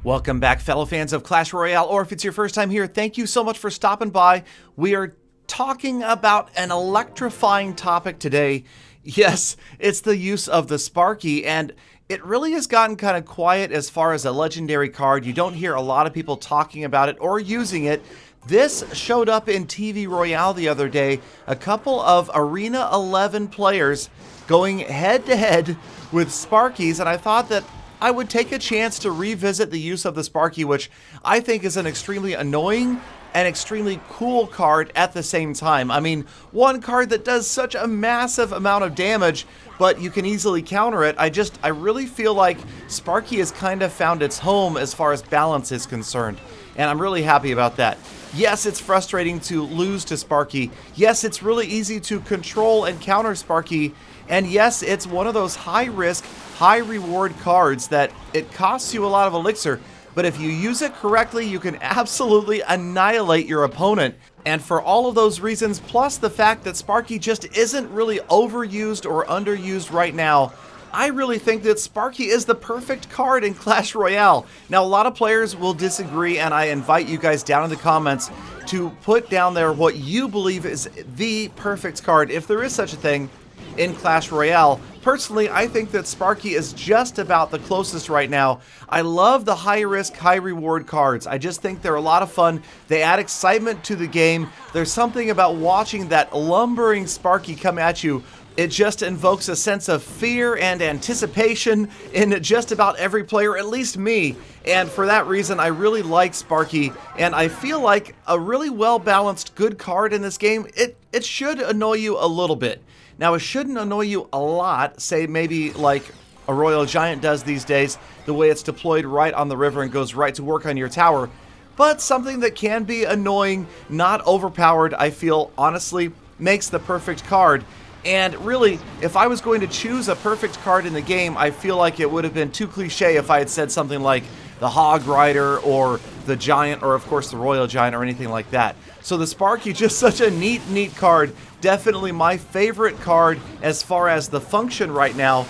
Welcome back, fellow fans of Clash Royale, or if it's your first time here, thank you so much for stopping by. We are talking about an electrifying topic today. Yes, it's the use of the Sparky, and it really has gotten kind of quiet as far as a legendary card. You don't hear a lot of people talking about it or using it. This showed up in TV Royale the other day. A couple of Arena 11 players going head-to-head with Sparkies, and I thought that I would take a chance to revisit the use of the Sparky, which I think is an extremely annoying and extremely cool card at the same time. I mean, one card that does such a massive amount of damage, but you can easily counter it. I really feel like Sparky has kind of found its home as far as balance is concerned, and I'm really happy about that. Yes, it's frustrating to lose to Sparky. Yes, it's really easy to control and counter Sparky. And yes, it's one of those high-risk, high-reward cards that it costs you a lot of elixir, but if you use it correctly, you can absolutely annihilate your opponent. And for all of those reasons, plus the fact that Sparky just isn't really overused or underused right now, I really think that Sparky is the perfect card in Clash Royale. Now, a lot of players will disagree, and I invite you guys down in the comments to put down there what you believe is the perfect card, if there is such a thing, in Clash Royale. Personally, I think that Sparky is just about the closest right now. I love the high-risk, high-reward cards. I just think they're a lot of fun. They add excitement to the game. There's something about watching that lumbering Sparky come at you. It just invokes a sense of fear and anticipation in just about every player, at least me. And for that reason, I really like Sparky, and I feel like a really well-balanced, good card in this game. It should annoy you a little bit. Now, it shouldn't annoy you a lot, say maybe like a Royal Giant does these days, the way it's deployed right on the river and goes right to work on your tower. But something that can be annoying, not overpowered, I feel, honestly, makes the perfect card. And really, if I was going to choose a perfect card in the game, I feel like it would have been too cliche if I had said something like the Hog Rider or the Giant or, of course, the Royal Giant or anything like that. So the Sparky, just such a neat card. Definitely my favorite card as far as the function right now.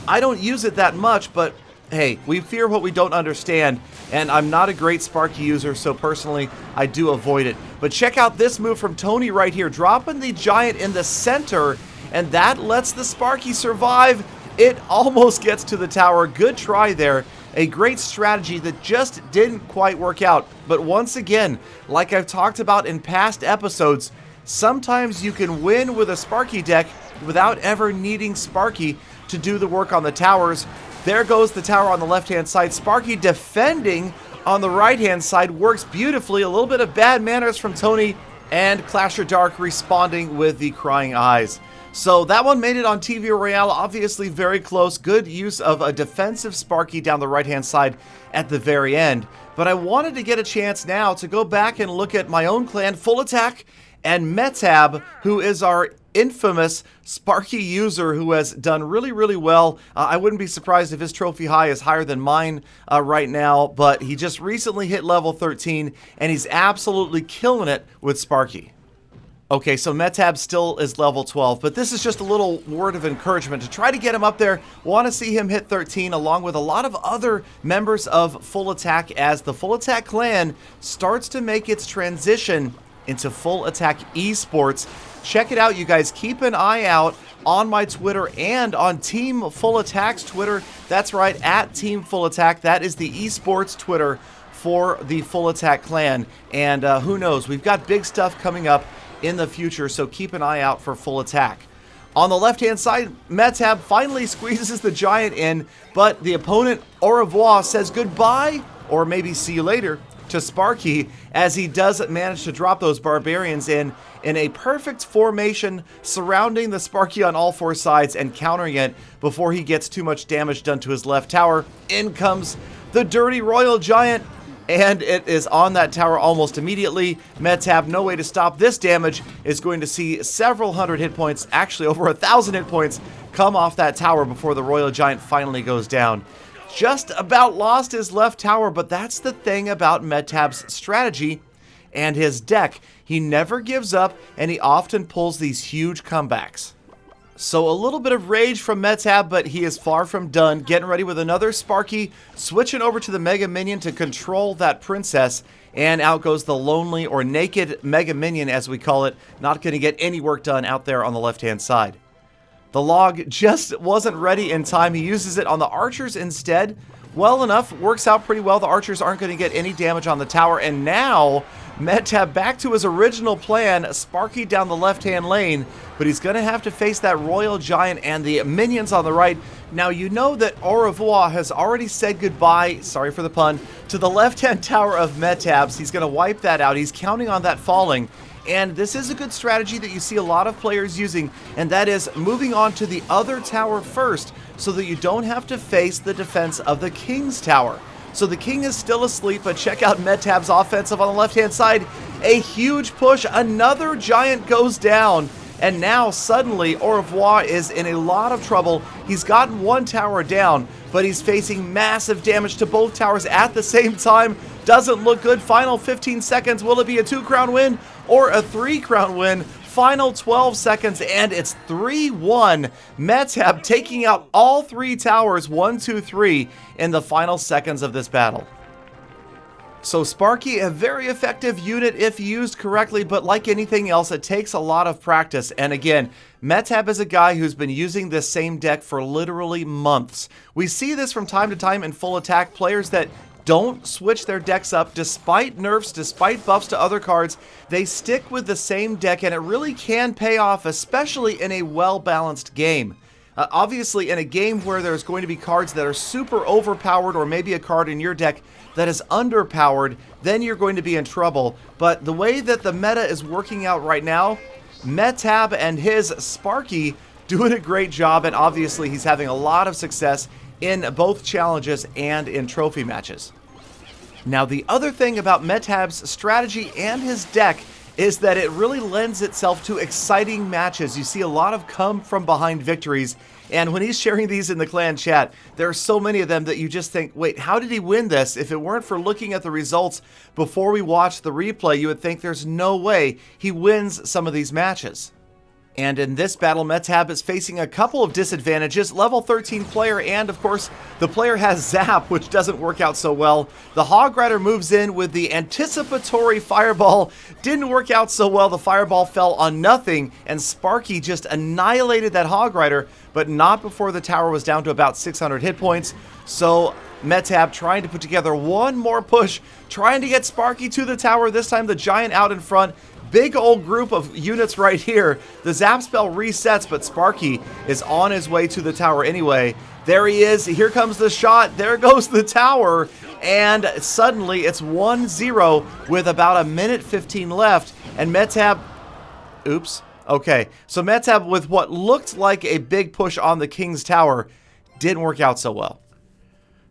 I don't use it that much, but hey, we fear what we don't understand, and I'm not a great Sparky user, so personally, I do avoid it. But check out this move from Tony right here, dropping the Giant in the center, and that lets the Sparky survive. It almost gets to the tower. Good try there. A great strategy that just didn't quite work out. But once again, like I've talked about in past episodes, sometimes you can win with a Sparky deck without ever needing Sparky to do the work on the towers. There goes the tower on the left-hand side. Sparky defending on the right-hand side works beautifully. A little bit of bad manners from Tony, and Clasher Dark responding with the crying eyes. So that one made it on TV Royale, obviously very close. Good use of a defensive Sparky down the right-hand side at the very end. But I wanted to get a chance now to go back and look at my own clan, Full Attack, and Metab, who is our infamous Sparky user who has done really well. I wouldn't be surprised if his trophy high is higher than mine right now, but he just recently hit level 13, and he's absolutely killing it with Sparky. Okay, so Metab still is level 12, but this is just a little word of encouragement to try to get him up there. Want to see him hit 13 along with a lot of other members of Full Attack as the Full Attack clan starts to make its transition into Full Attack esports. Check it out, you guys. Keep an eye out on my Twitter and on Team Full Attack's Twitter. That's right, at Team Full Attack. That is the esports Twitter for the Full Attack clan. And who knows, we've got big stuff coming up in the future, so keep an eye out for Full Attack. On the left-hand side, Metab finally squeezes the Giant in, but the opponent, au revoir, says goodbye, or maybe see you later, to Sparky, as he does manage to drop those Barbarians in a perfect formation, surrounding the Sparky on all four sides and countering it before he gets too much damage done to his left tower. In comes the dirty Royal Giant, and it is on that tower almost immediately. Metab, no way to stop this damage, is going to see several hundred hit points, actually over 1,000 hit points, come off that tower before the Royal Giant finally goes down. Just about lost his left tower, but that's the thing about Metab's strategy and his deck. He never gives up, and he often pulls these huge comebacks. So a little bit of rage from Metab, but he is far from done. Getting ready with another Sparky, switching over to the Mega Minion to control that princess. And out goes the lonely or naked Mega Minion, as we call it. Not going to get any work done out there on the left-hand side. The log just wasn't ready in time. He uses it on the archers instead. Well enough, works out pretty well. The archers aren't going to get any damage on the tower. And now, Metab back to his original plan, Sparky down the left-hand lane. But he's going to have to face that Royal Giant and the minions on the right. Now, you know that Au revoir has already said goodbye, sorry for the pun, to the left-hand tower of Metab's. He's going to wipe that out. He's counting on that falling. And this is a good strategy that you see a lot of players using, and that is moving on to the other tower first so that you don't have to face the defense of the King's tower. So the King is still asleep, but check out Metab's offensive on the left-hand side. A huge push. Another giant goes down. And now, suddenly, Au revoir is in a lot of trouble. He's gotten one tower down, but he's facing massive damage to both towers at the same time. Doesn't look good. Final 15 seconds. Will it be a 2-crown win or a 3-crown win? Final 12 seconds, and it's 3-1. Metab taking out all 3 towers, 1, 2, 3, in the final seconds of this battle. So Sparky, a very effective unit if used correctly, but like anything else, it takes a lot of practice. And again, Metab is a guy who's been using this same deck for literally months. We see this from time to time in full attack. Players that don't switch their decks up despite nerfs, despite buffs to other cards. They stick with the same deck, and it really can pay off, especially in a well-balanced game. Obviously, in a game where there's going to be cards that are super overpowered, or maybe a card in your deck that is underpowered, then you're going to be in trouble. But the way that the meta is working out right now, Metab and his Sparky doing a great job, and obviously he's having a lot of success in both challenges and in trophy matches. Now, the other thing about Metab's strategy and his deck is that it really lends itself to exciting matches. You see a lot of come-from-behind victories, and when he's sharing these in the clan chat, there are so many of them that you just think, wait, how did he win this? If it weren't for looking at the results before we watch the replay, you would think there's no way he wins some of these matches. And in this battle, Metab is facing a couple of disadvantages. Level 13 player, and of course, the player has Zap, which doesn't work out so well. The Hog Rider moves in with the anticipatory Fireball. Didn't work out so well. The Fireball fell on nothing, and Sparky just annihilated that Hog Rider, but not before the tower was down to about 600 hit points. So Metab trying to put together one more push, trying to get Sparky to the tower. This time the Giant out in front. Big old group of units right here. The Zap spell resets, but Sparky is on his way to the tower anyway. There he is. Here comes the shot. There goes the tower. And suddenly it's 1-0 with about a minute 15 left. And Metab... Oops. Okay. So Metab, with what looked like a big push on the King's tower, didn't work out so well.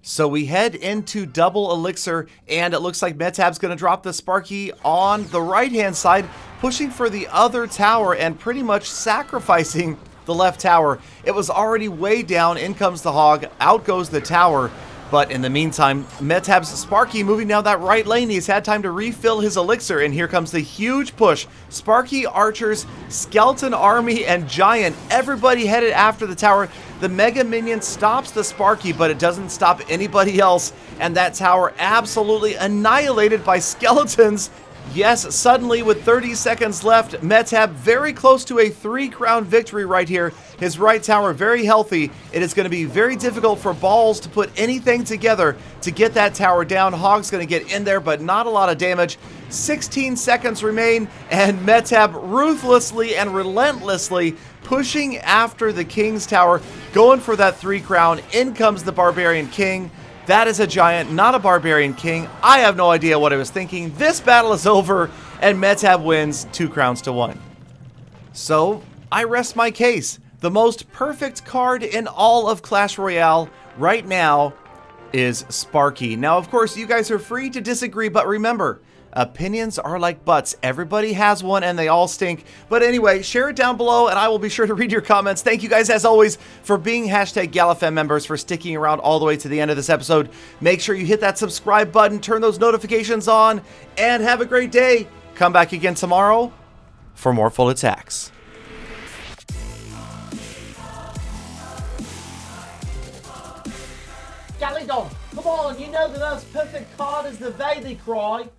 So we head into double elixir, and it looks like Metab's going to drop the Sparky on the right-hand side, pushing for the other tower and pretty much sacrificing the left tower. It was already way down. In comes the Hog. Out goes the tower. But in the meantime, Metab's Sparky moving down that right lane. He's had time to refill his elixir, and here comes the huge push. Sparky, archers, skeleton army, and giant. Everybody headed after the tower. The Mega Minion stops the Sparky, but it doesn't stop anybody else. And that tower absolutely annihilated by skeletons. Yes, suddenly with 30 seconds left, Metab very close to a 3-crown victory right here. His right tower very healthy. It is going to be very difficult for Balls to put anything together to get that tower down. Hog's going to get in there, but not a lot of damage. 16 seconds remain, and Metab ruthlessly and relentlessly pushing after the King's tower, going for that 3-crown. In comes the Barbarian King. That is a giant, not a Barbarian King. I have no idea what I was thinking. This battle is over, and Metab wins 2 crowns to 1. So, I rest my case. The most perfect card in all of Clash Royale right now is Sparky. Now, of course, you guys are free to disagree, but remember, opinions are like butts. Everybody has one and they all stink. But anyway, share it down below and I will be sure to read your comments. Thank you guys as always for being #GalaFam members, for sticking around all the way to the end of this episode. Make sure you hit that subscribe button, turn those notifications on, and have a great day. Come back again tomorrow for more full attacks. Galadon, come on, you know the most perfect card is the Valley Cry.